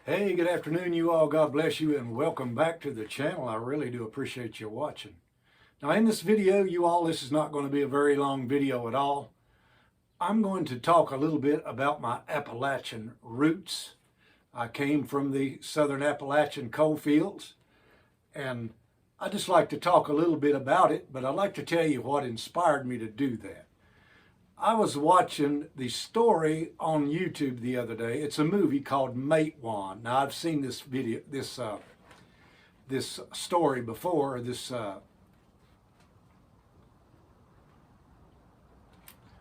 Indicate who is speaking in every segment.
Speaker 1: Hey, good afternoon, you all. God bless you, and welcome back to the channel. I really do appreciate you watching. Now, in this video, you all, this is not going to be a very long video at all. I'm going to talk a little bit about my Appalachian roots. I came from the southern Appalachian coal fields, and I just like to talk a little bit about it, but I'd like to tell you what inspired me to do that. I was watching the story on YouTube the other day. It's a movie called Matewan. Now, I've seen this video, this story before.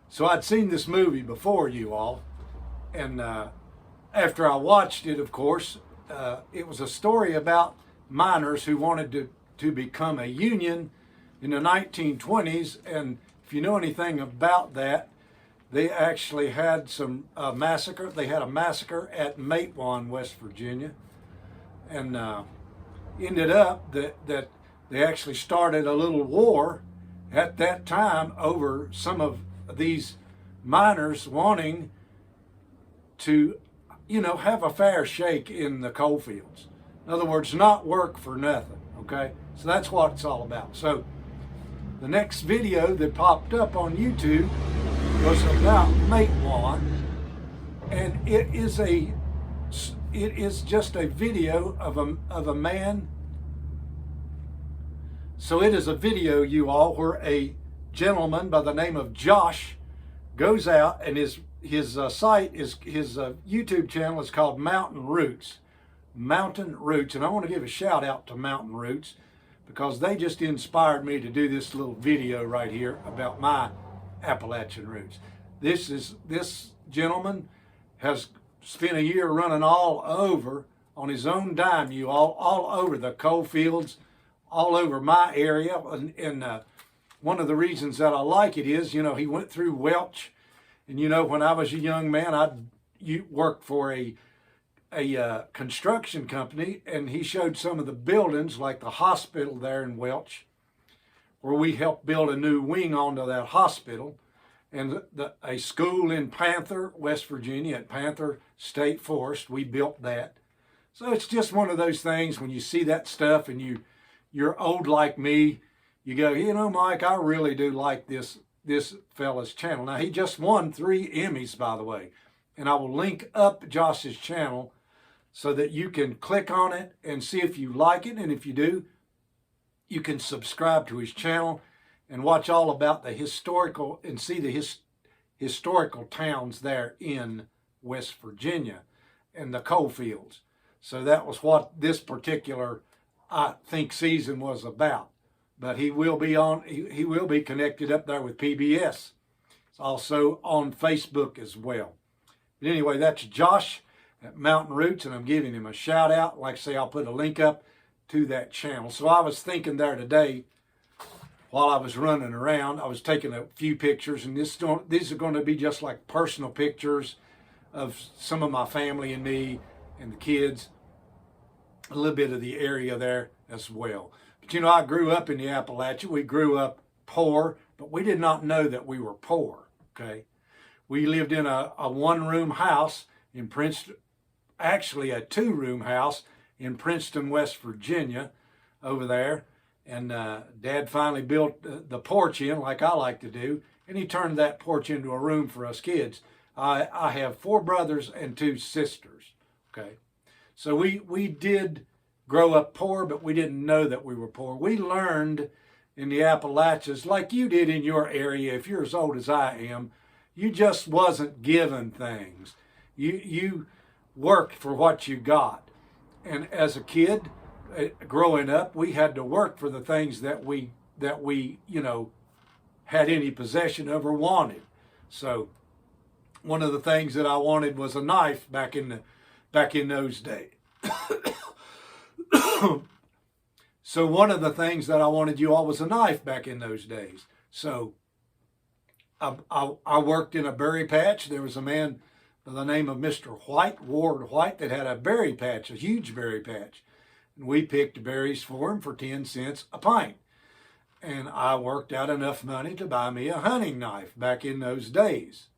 Speaker 1: So I'd seen this movie before, you all, and after I watched it, of course, it was a story about miners who wanted to become a union in the 1920s, and if you know anything about that, they actually had some massacre. They had a massacre at Matewan, West Virginia, and ended up that they actually started a little war at that time over some of these miners wanting to, have a fair shake in the coal fields. In other words, not work for nothing, okay? So that's what it's all about. So the next video that popped up on YouTube was about Matewan, and it is just a video of a man. So it is a video, you all, where a gentleman by the name of Josh goes out, and his site is his YouTube channel is called Mountain Roots, and I want to give a shout out to Mountain Roots, because they just inspired me to do this little video right here about my Appalachian roots. This gentleman has spent a year running all over on his own dime, you all over the coal fields, all over my area, and one of the reasons that I like it is, he went through Welch, and when I was a young man, I worked for a construction company, and he showed some of the buildings, like the hospital there in Welch, where we helped build a new wing onto that hospital, and a school in Panther, West Virginia, at Panther State Forest. We built that. So it's just one of those things, when you see that stuff and you're old like me, you go, Mike, I really do like this fella's channel. Now, he just won 3 Emmys, by the way, and I will link up Josh's channel so that you can click on it and see if you like it. And if you do, you can subscribe to his channel and watch all about the historical and see the historical towns there in West Virginia and the coal fields. So that was what this particular, I think, season was about. But he will be connected up there with PBS. It's also on Facebook as well. But anyway, that's Josh at Mountain Roots, and I'm giving him a shout out. Like I say, I'll put a link up to that channel. So I was thinking there today, while I was running around, I was taking a few pictures, and these are going to be just like personal pictures of some of my family and me and the kids, a little bit of the area there as well. But I grew up in the Appalachia. We grew up poor, but we did not know that we were poor, okay? We lived in a one-room house in Princeton, actually a 2-room house in Princeton, West Virginia, over there. And Dad finally built the porch in, like I like to do, and he turned that porch into a room for us kids. I have 4 brothers and 2 sisters, okay? So we did grow up poor, but we didn't know that we were poor. We learned in the Appalachians, like you did in your area, if you're as old as I am, you just wasn't given things. You worked for what you got. And as a kid, growing up, we had to work for the things that we had any possession of or wanted. So one of the things that I wanted was a knife back in those days. So one of the things that I wanted, you all, was a knife back in those days. So I worked in a berry patch. There was a man by the name of Mr. Ward White, that had a berry patch, a huge berry patch. And we picked berries for him for 10 cents a pint. And I worked out enough money to buy me a hunting knife back in those days.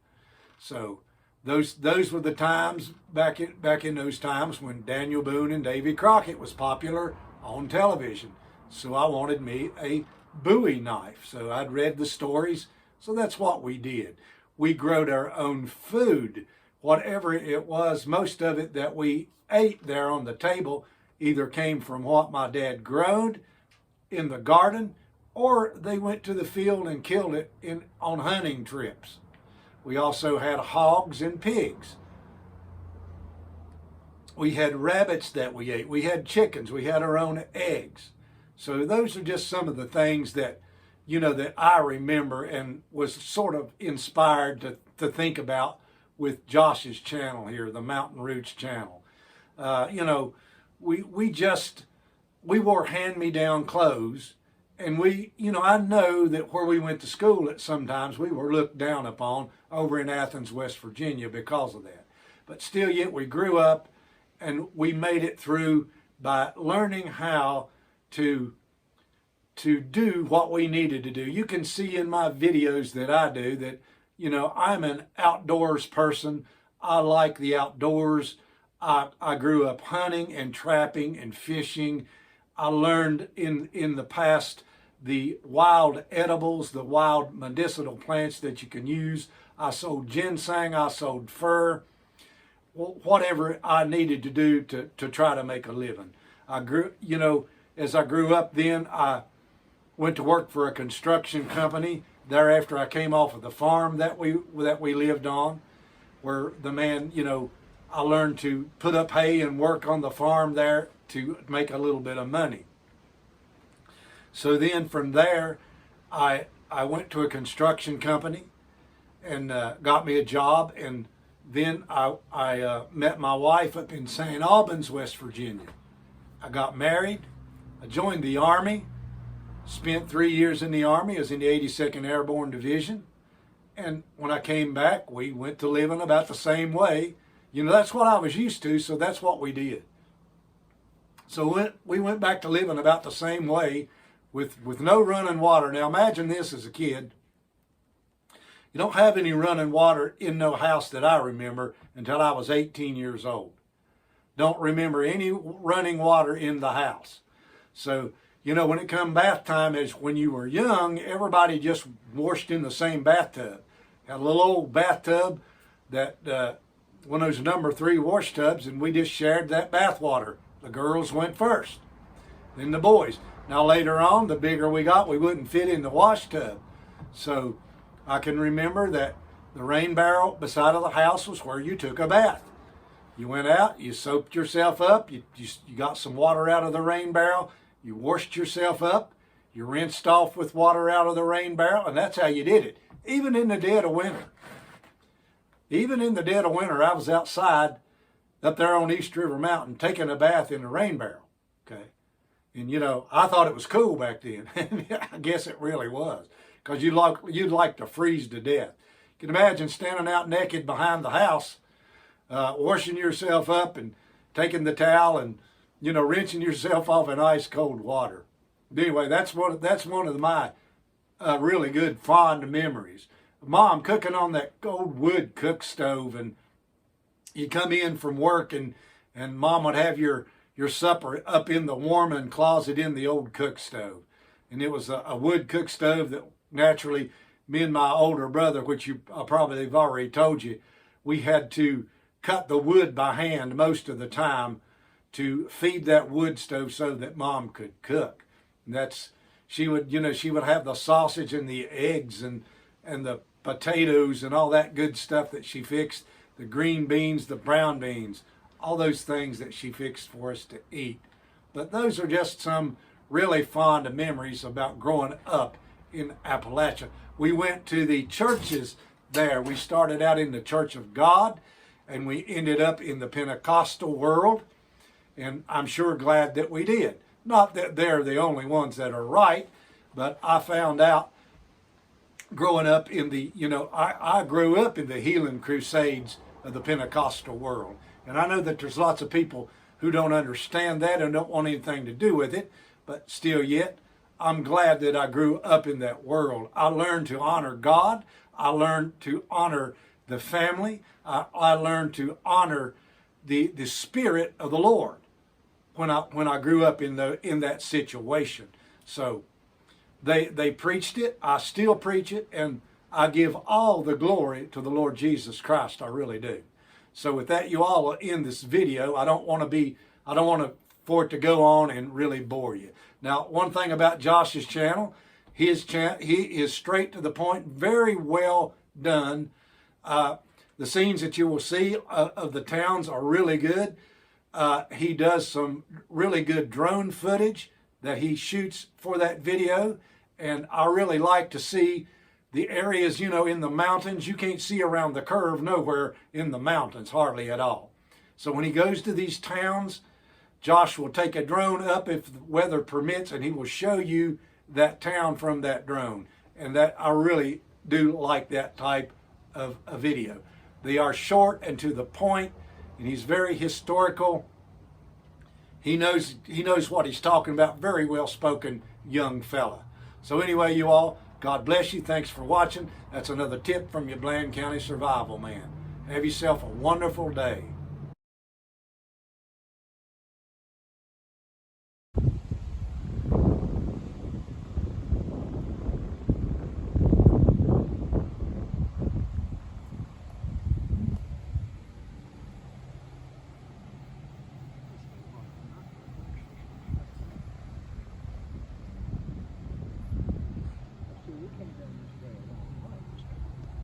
Speaker 1: So those were the times back in those times when Daniel Boone and Davy Crockett was popular on television. So I wanted me a Bowie knife. So I'd read the stories. So that's what we did. We growed our own food, whatever it was. Most of it that we ate there on the table either came from what my dad growed in the garden, or they went to the field and killed it on hunting trips. We also had hogs and pigs. We had rabbits that we ate. We had chickens. We had our own eggs. So those are just some of the things that, that I remember and was sort of inspired to think about with Josh's channel here, the Mountain Roots channel. We wore hand-me-down clothes, and I know that where we went to school at sometimes we were looked down upon over in Athens, West Virginia because of that. But still yet we grew up and we made it through by learning how to do what we needed to do. You can see in my videos that I do that, I'm an outdoors person. I like the outdoors. I grew up hunting and trapping and fishing. I learned in the past the wild edibles, the wild medicinal plants that you can use. I sold ginseng, I sold fir, whatever I needed to do to try to make a living. As I grew up then, I went to work for a construction company. Thereafter, I came off of the farm that we lived on, where the man, I learned to put up hay and work on the farm there to make a little bit of money. So then from there, I went to a construction company and got me a job. And then I met my wife up in St. Albans, West Virginia. I got married. I joined the Army. Spent 3 years in the Army. I was in the 82nd Airborne Division. And when I came back, we went to living about the same way. That's what I was used to, so that's what we did. So we went back to living about the same way with no running water. Now imagine this as a kid. You don't have any running water in no house that I remember until I was 18 years old. Don't remember any running water in the house. So, when it come bath time, as when you were young, everybody just washed in the same bathtub. Had a little old bathtub that one of those number 3 wash tubs, and we just shared that bath water. The girls went first, then the boys. Now later on, the bigger we got, we wouldn't fit in the wash tub. So I can remember that the rain barrel beside of the house was where you took a bath. You went out, you soaped yourself up, you got some water out of the rain barrel, you washed yourself up, you rinsed off with water out of the rain barrel, and that's how you did it, even in the dead of winter. Even in the dead of winter, I was outside up there on East River Mountain taking a bath in the rain barrel, okay? And, I thought it was cool back then. I guess it really was, because you'd like to freeze to death. You can imagine standing out naked behind the house, washing yourself up and taking the towel and, rinsing yourself off in ice cold water. But anyway, that's one of my really good fond memories. Mom cooking on that old wood cook stove, and you come in from work and Mom would have your supper up in the warming closet in the old cook stove. And it was a wood cook stove that naturally me and my older brother, which I probably have already told you, we had to cut the wood by hand most of the time to feed that wood stove so that Mom could cook. And she would have the sausage and the eggs and the potatoes and all that good stuff that she fixed, the green beans, the brown beans, all those things that she fixed for us to eat. But those are just some really fond memories about growing up in Appalachia. We went to the churches there. We started out in the Church of God, and we ended up in the Pentecostal world, and I'm sure glad that we did. Not that they're the only ones that are right, but I found out growing up in I grew up in the healing crusades of the Pentecostal world. And I know that there's lots of people who don't understand that and don't want anything to do with it, but still yet, I'm glad that I grew up in that world. I learned to honor God. I learned to honor the family. I learned to honor the Spirit of the Lord when I grew up in that situation. So they preached it. I still preach it, and I give all the glory to the Lord Jesus Christ. I really do. So with that, you all are in this video. I don't want for it to go on and really bore you. Now, one thing about Josh's channel, he is straight to the point, very well done. The scenes that you will see of the towns are really good. He does some really good drone footage that he shoots for that video, and I really like to see the areas, in the mountains. You can't see around the curve nowhere in the mountains, hardly at all. So when he goes to these towns, Josh will take a drone up if the weather permits, and he will show you that town from that drone. And that I really do like that type of a video. They are short and to the point, and he's very historical. He knows what he's talking about. Very well spoken young fella. So anyway, you all, God bless you. Thanks for watching. That's another tip from your Bland County Survival Man. Have yourself a wonderful day.